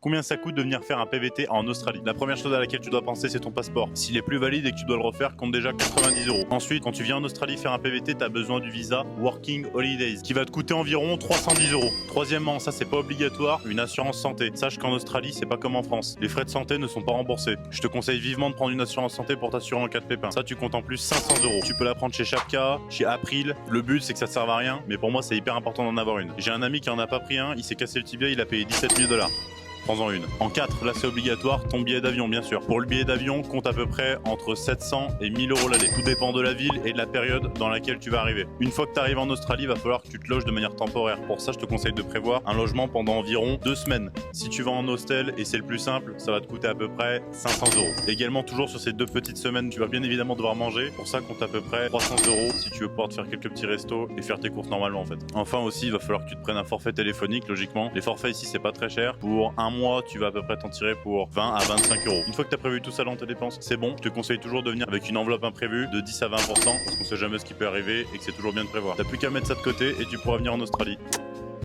Combien ça coûte de venir faire un PVT en Australie? La première chose à laquelle tu dois penser, c'est ton passeport. S'il est plus valide et que tu dois le refaire, compte déjà 90 €. Ensuite, quand tu viens en Australie faire un PVT, tu as besoin du visa Working Holidays qui va te coûter environ 310 €. Troisièmement, ça c'est pas obligatoire, une assurance santé. Sache qu'en Australie, c'est pas comme en France. Les frais de santé ne sont pas remboursés. Je te conseille vivement de prendre une assurance santé pour t'assurer en cas de pépin. Ça, tu comptes en plus 500 €. Tu peux la prendre chez Shapka, chez April. Le but, c'est que ça te serve à rien, mais pour moi, c'est hyper important d'en avoir une. J'ai un ami qui en a pas pris un, il s'est cassé le tibia, il a payé 17 000 $. Prends-en une. En 4, là c'est obligatoire, ton billet d'avion bien sûr. Pour le billet d'avion, compte à peu près entre 700 et 1000 € l'aller. Tout dépend de la ville et de la période dans laquelle tu vas arriver. Une fois que tu arrives en Australie, il va falloir que tu te loges de manière temporaire. Pour ça, je te conseille de prévoir un logement pendant environ 2 semaines. Si tu vas en hostel et c'est le plus simple, ça va te coûter à peu près 500 €. Également, toujours sur ces 2 petites semaines, tu vas bien évidemment devoir manger. Pour ça, compte à peu près 300 € si tu veux pouvoir te faire quelques petits restos et faire tes courses normalement en fait. Enfin aussi, il va falloir que tu te prennes un forfait téléphonique logiquement. Les forfaits ici, c'est pas très cher. Pour un mois, tu vas à peu près t'en tirer pour 20 à 25 €. Une fois que tu as prévu tout ça dans tes dépenses, c'est bon. Je te conseille toujours de venir avec une enveloppe imprévue de 10 à 20% parce qu'on sait jamais ce qui peut arriver et que c'est toujours bien de prévoir. T'as plus qu'à mettre ça de côté et tu pourras venir en Australie.